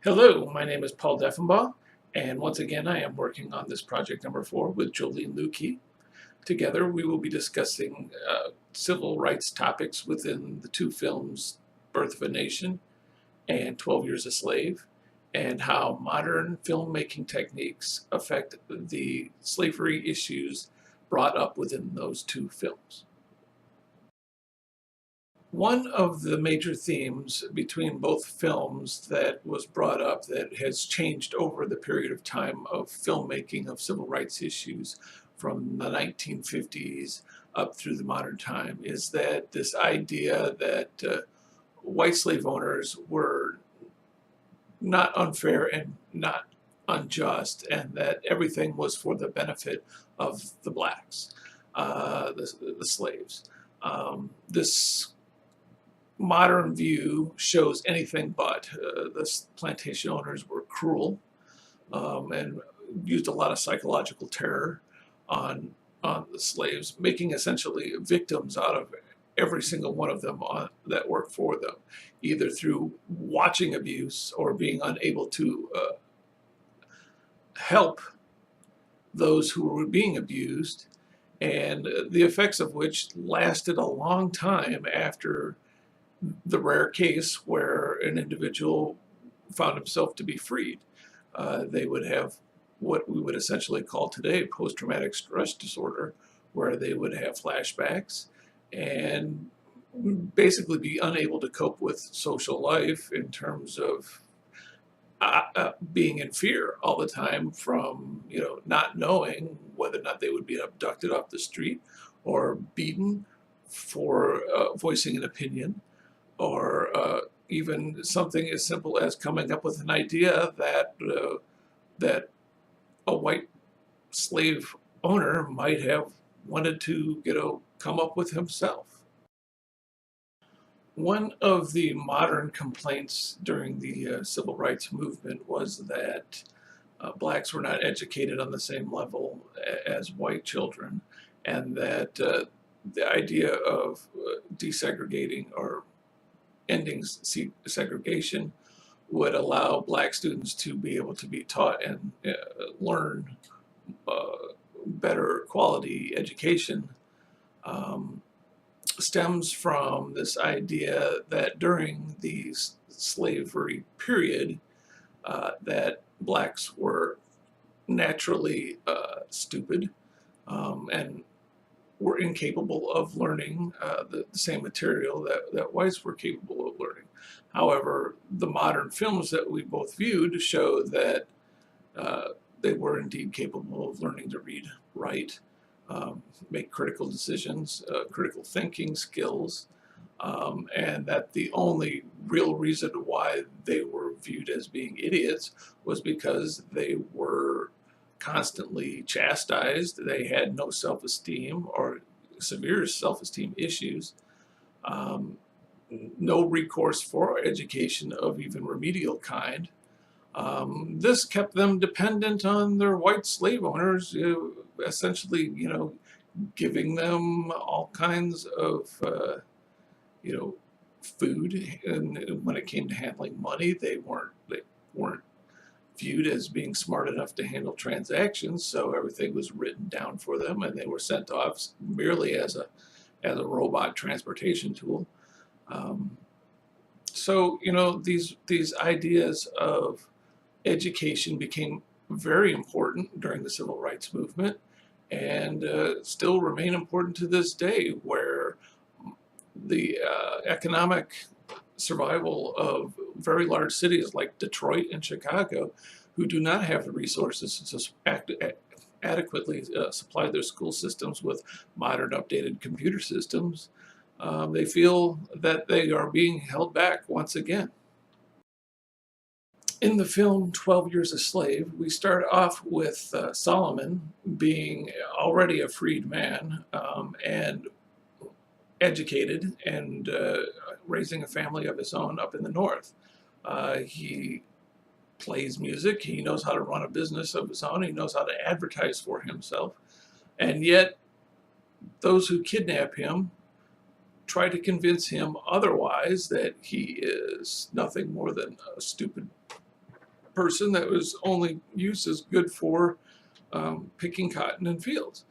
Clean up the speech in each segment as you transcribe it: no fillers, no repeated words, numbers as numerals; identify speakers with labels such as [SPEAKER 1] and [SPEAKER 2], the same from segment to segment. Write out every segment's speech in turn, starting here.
[SPEAKER 1] Hello, my name is Paul Defenbaugh, and once again I am working on this project number 4 with Joline Luecke. Together we will be discussing civil rights topics within the two films Birth of a Nation and 12 Years a Slave, and how modern filmmaking techniques affect the slavery issues brought up within those two films. One of the major themes between both films that was brought up that has changed over the period of time of filmmaking of civil rights issues from the 1950s up through the modern time is that this idea that white slave owners were not unfair and not unjust, and that everything was for the benefit of the blacks, the slaves. This modern view shows anything but. The plantation owners were cruel and used a lot of psychological terror on the slaves, making essentially victims out of every single one of them that worked for them, either through watching abuse or being unable to help those who were being abused, and the effects of which lasted a long time after the rare case where an individual found himself to be freed. They would have what we would essentially call today post-traumatic stress disorder, where they would have flashbacks and basically be unable to cope with social life in terms of being in fear all the time from, not knowing whether or not they would be abducted off the street or beaten for voicing an opinion, or even something as simple as coming up with an idea that a white slave owner might have wanted to come up with himself. One of the modern complaints during the civil rights movement was that blacks were not educated on the same level as white children, and that the idea of desegregating or ending segregation would allow black students to be able to be taught and learn better quality education, stems from this idea that during the slavery period that blacks were naturally stupid and were incapable of learning the same material that whites were capable of learning. However, the modern films that we both viewed show that they were indeed capable of learning to read, write, make critical decisions, critical thinking skills, and that the only real reason why they were viewed as being idiots was because they were constantly chastised. They had no self-esteem or severe self-esteem issues, no recourse for education of even remedial kind. This kept them dependent on their white slave owners, essentially, giving them all kinds of, food. And when it came to handling money, they weren't viewed as being smart enough to handle transactions, so everything was written down for them, and they were sent off merely as a robot transportation tool. So these ideas of education became very important during the civil rights movement, and still remain important to this day, where the economic survival of very large cities like Detroit and Chicago, who do not have the resources to adequately supply their school systems with modern updated computer systems, they feel that they are being held back once again. In the film 12 Years a Slave, we start off with Solomon being already a freed man and educated and raising a family of his own up in the north. He plays music, he knows how to run a business of his own, he knows how to advertise for himself, and yet those who kidnap him try to convince him otherwise, that he is nothing more than a stupid person that was only used as good for picking cotton in fields.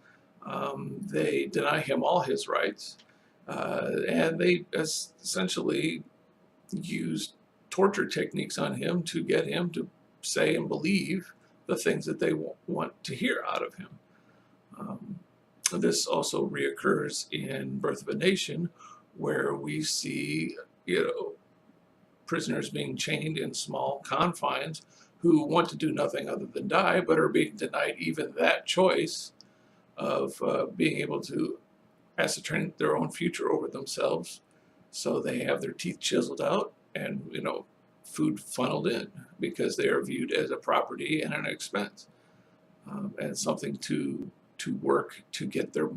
[SPEAKER 1] They deny him all his rights, and they essentially used torture techniques on him to get him to say and believe the things that they want to hear out of him. This also reoccurs in Birth of a Nation, where we see, prisoners being chained in small confines who want to do nothing other than die, but are being denied even that choice of being able to ascertain their own future over themselves. So they have their teeth chiseled out and, food funneled in, because they are viewed as a property and an expense, and something to work to get their,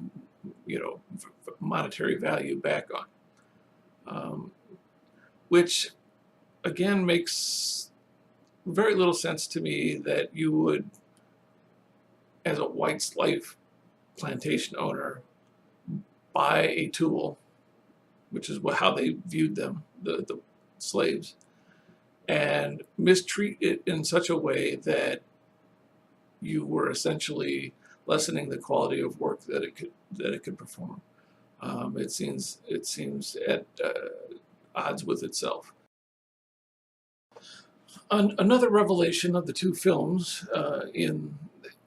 [SPEAKER 1] monetary value back on, which again makes very little sense to me that you would, as a white slave plantation owner, buy a tool, which is how they viewed them, the slaves, and mistreat it in such a way that you were essentially lessening the quality of work that it could perform. It seems at odds with itself. Another revelation of the two films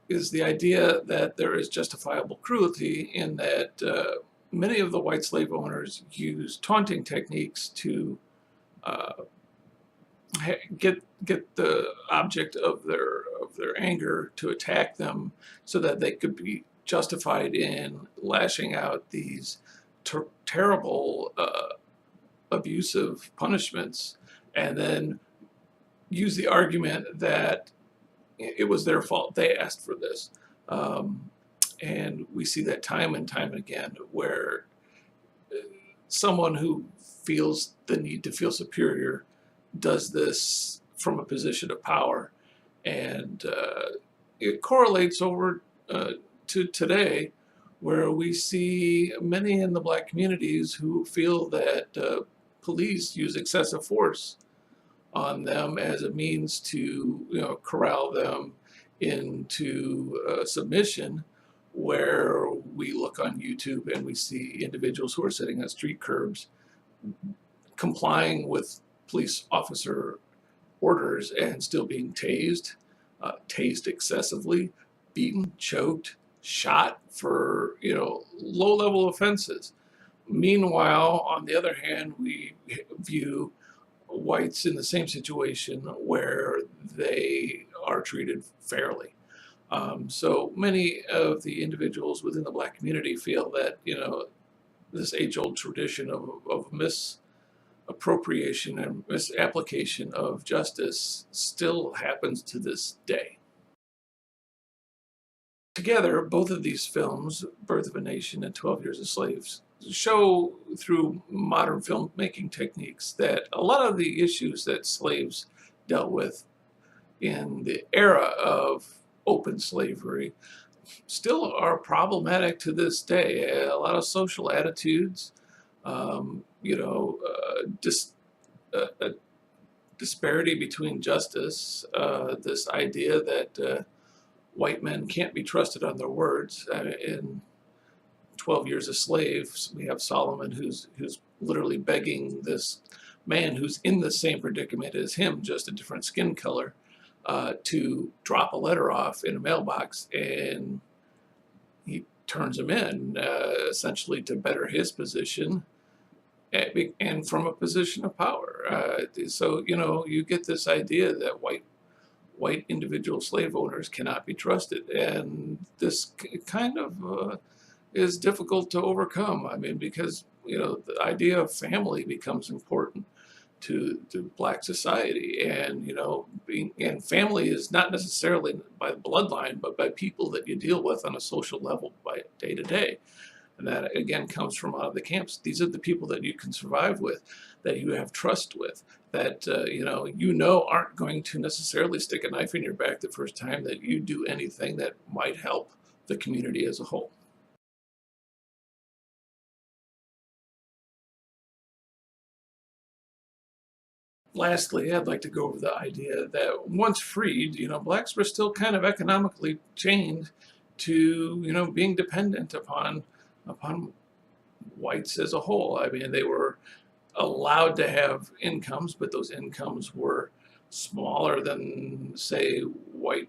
[SPEAKER 1] is the idea that there is justifiable cruelty in that many of the white slave owners use taunting techniques to get the object of their anger to attack them, so that they could be justified in lashing out these terrible abusive punishments, and then use the argument that it was their fault, they asked for this. And we see that time and time again, where someone who feels the need to feel superior does this from a position of power. And it correlates over to today, where we see many in the Black communities who feel that police use excessive force on them as a means to corral them into submission, where we look on YouTube and we see individuals who are sitting on street curbs complying with police officer orders and still being tased, tased excessively, beaten, choked, shot for low-level offenses. Meanwhile, on the other hand, we view whites in the same situation where they are treated fairly. So many of the individuals within the Black community feel that this age-old tradition of misappropriation and misapplication of justice still happens to this day. Together, both of these films, Birth of a Nation and 12 Years a Slave, show through modern filmmaking techniques that a lot of the issues that slaves dealt with in the era of open slavery still are problematic to this day. A lot of social attitudes, disparity between justice, this idea that white men can't be trusted on their words. In 12 Years a Slave, we have Solomon who's literally begging this man who's in the same predicament as him, just a different skin color, to drop a letter off in a mailbox, and he turns him in essentially to better his position, and from a position of power. So you get this idea that white individual slave owners cannot be trusted, and this kind of is difficult to overcome. I mean, because the idea of family becomes important to Black society, and and family is not necessarily by bloodline, but by people that you deal with on a social level by day to day. And that again comes from out of the camps. These are the people that you can survive with, that you have trust with, that aren't going to necessarily stick a knife in your back the first time that you do anything that might help the community as a whole. Lastly, I'd like to go over the idea that once freed, blacks were still kind of economically chained to, being dependent upon whites as a whole. I mean, they were allowed to have incomes, but those incomes were smaller than, say, white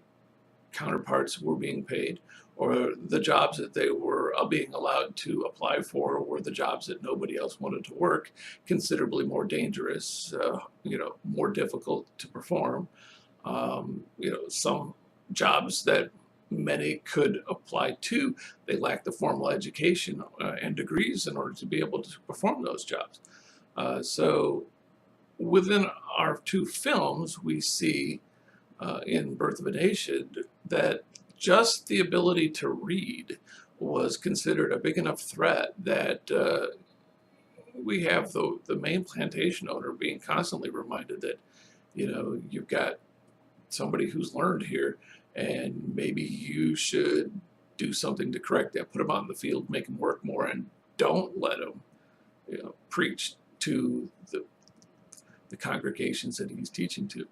[SPEAKER 1] counterparts were being paid, or the jobs that they were being allowed to apply for were the jobs that nobody else wanted to work, considerably more dangerous, more difficult to perform. Some jobs that many could apply to, they lacked the formal education and degrees in order to be able to perform those jobs. So within our two films, we see in Birth of a Nation that just the ability to read was considered a big enough threat that we have the main plantation owner being constantly reminded that, you've got somebody who's learned here, and maybe you should do something to correct that. Put him out in the field, make him work more, and don't let him, preach to the congregations that he's teaching to.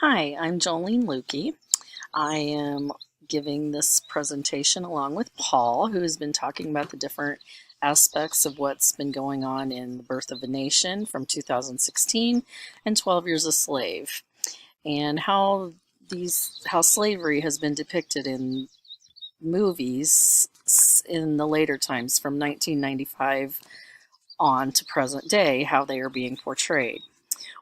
[SPEAKER 2] Hi, I'm Joline Luecke. I am giving this presentation along with Paul, who has been talking about the different aspects of what's been going on in The Birth of a Nation from 2016 and 12 Years a Slave, and how slavery has been depicted in movies in the later times from 1995 on to present day, how they are being portrayed.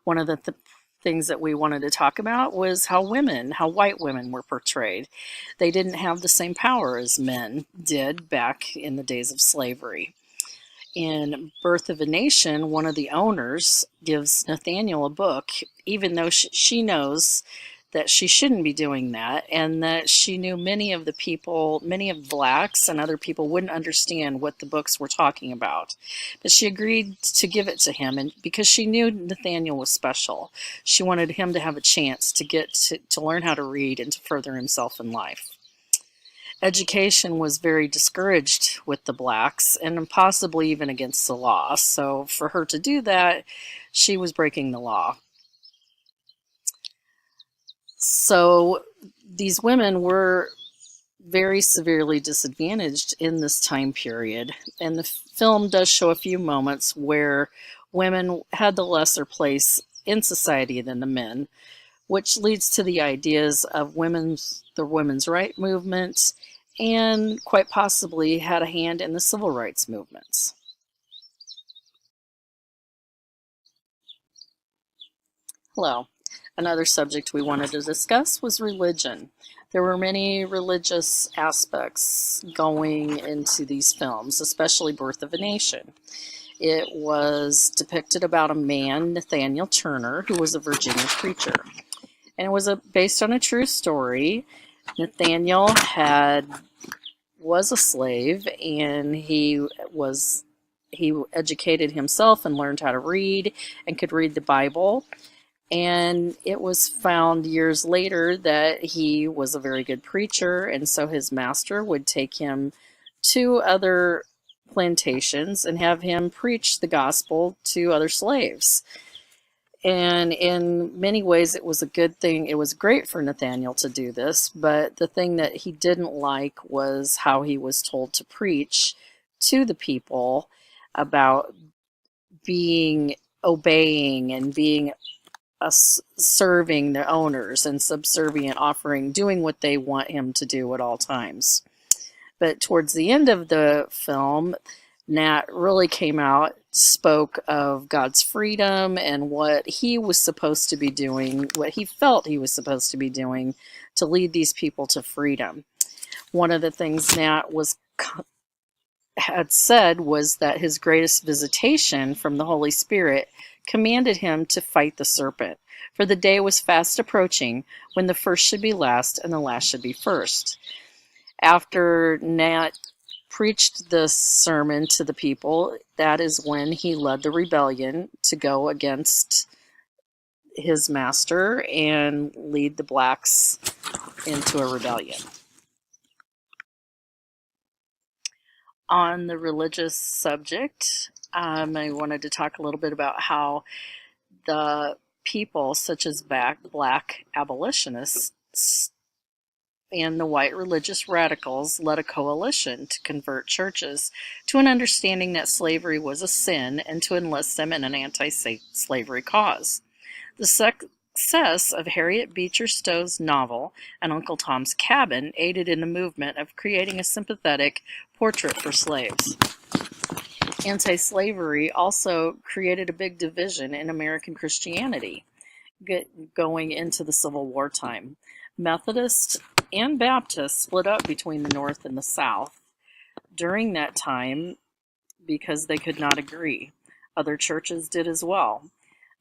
[SPEAKER 2] One of the things that we wanted to talk about was how white women were portrayed. They didn't have the same power as men did back in the days of slavery. In Birth of a Nation, one of the owners gives Nathaniel a book, even though she knows that she shouldn't be doing that, and that she knew many of blacks and other people wouldn't understand what the books were talking about. But she agreed to give it to him, and because she knew Nathaniel was special, she wanted him to have a chance to get to learn how to read and to further himself in life. Education was very discouraged with the blacks and possibly even against the law. So for her to do that, she was breaking the law. So these women were very severely disadvantaged in this time period. And the film does show a few moments where women had the lesser place in society than the men, which leads to the ideas of the women's rights movement, and quite possibly had a hand in the civil rights movements. Hello. Another subject we wanted to discuss was religion. There were many religious aspects going into these films, especially Birth of a Nation. It was depicted about a man, Nathaniel Turner, who was a Virginia preacher. And it was based on a true story. Nathaniel was a slave, and he educated himself and learned how to read and could read the Bible. And it was found years later that he was a very good preacher, and so his master would take him to other plantations and have him preach the gospel to other slaves. And in many ways, it was a good thing. It was great for Nathaniel to do this, but the thing that he didn't like was how he was told to preach to the people about obeying and being serving the owners and subservient, doing what they want him to do at all times. But towards the end of the film, Nat really came out, spoke of God's freedom and what he was supposed to be doing, what he felt he was supposed to be doing to lead these people to freedom. One of the things Nat had said was that his greatest visitation from the Holy Spirit commanded him to fight the serpent, for the day was fast approaching when the first should be last and the last should be first. After Nat preached this sermon to the people, that is when he led the rebellion to go against his master and lead the blacks into a rebellion. On the religious subject, I wanted to talk a little bit about how the people, such as black abolitionists and the white religious radicals, led a coalition to convert churches to an understanding that slavery was a sin and to enlist them in an anti-slavery cause. The success of Harriet Beecher Stowe's novel and Uncle Tom's Cabin aided in the movement of creating a sympathetic portrait for slaves. Anti-slavery also created a big division in American Christianity going into the Civil War time. Methodists and Baptists split up between the North and the South during that time because they could not agree. Other churches did as well.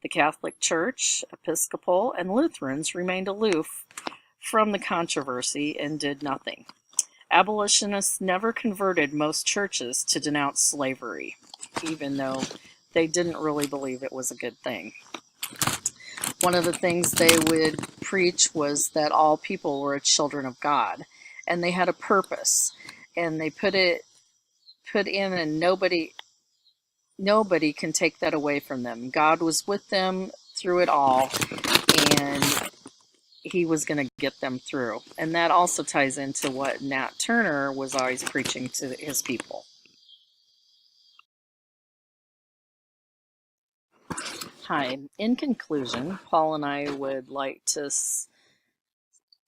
[SPEAKER 2] The Catholic Church, Episcopal, and Lutherans remained aloof from the controversy and did nothing. Abolitionists never converted most churches to denounce slavery, even though they didn't really believe it was a good thing. One of the things they would preach was that all people were children of God, and they had a purpose, and they put in, and nobody can take that away from them. God was with them through it all, and he was going to get them through. And that also ties into what Nat Turner was always preaching to his people. Hi. In conclusion, Paul and I would like to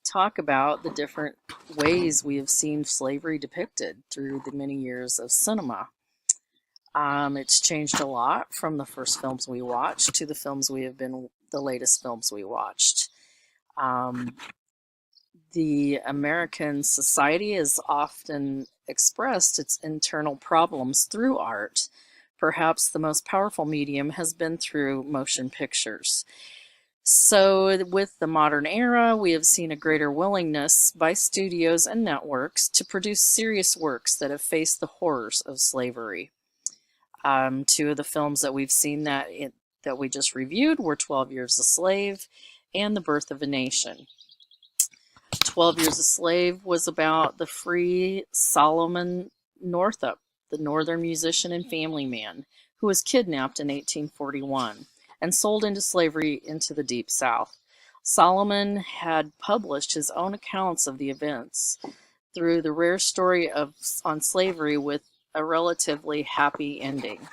[SPEAKER 2] talk about the different ways we have seen slavery depicted through the many years of cinema. It's changed a lot from the first films we watched to the latest films we watched. The American society has often expressed its internal problems through art. Perhaps the most powerful medium has been through motion pictures. So with the modern era, we have seen a greater willingness by studios and networks to produce serious works that have faced the horrors of slavery. Two of the films that we've seen that we just reviewed were 12 Years a Slave and The Birth of a Nation. 12 Years a Slave was about the free Solomon Northup, the northern musician and family man, who was kidnapped in 1841 and sold into slavery into the Deep South. Solomon had published his own accounts of the events through the rare story on slavery with a relatively happy ending.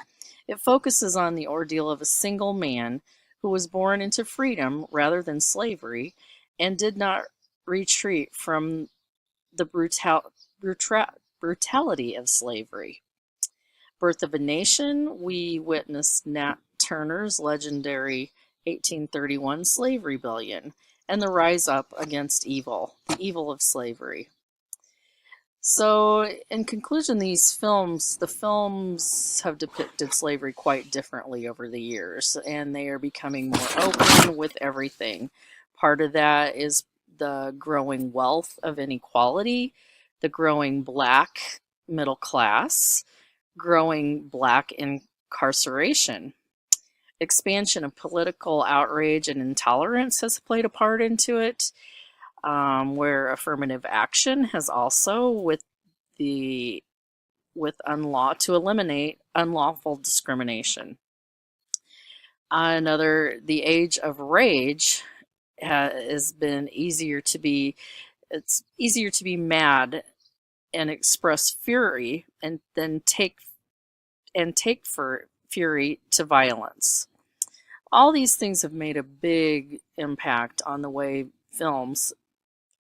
[SPEAKER 2] It focuses on the ordeal of a single man who was born into freedom rather than slavery and did not retreat from the brutality of slavery. Birth of a Nation, we witnessed Nat Turner's legendary 1831 slave rebellion and the rise up against evil, the evil of slavery. So, in conclusion, the films have depicted slavery quite differently over the years, and they are becoming more open with everything. Part of that is the growing wealth of inequality, the growing black middle class, growing black incarceration. Expansion of political outrage and intolerance has played a part into it, where affirmative action has also to eliminate unlawful discrimination. The age of rage has been it's easier to be mad and express fury and then take for fury to violence. All these things have made a big impact on the way films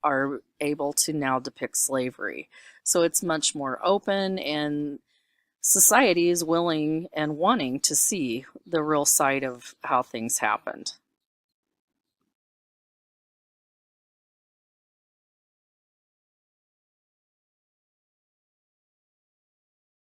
[SPEAKER 2] are able to now depict slavery. So it's much more open, and society is willing and wanting to see the real side of how things happened.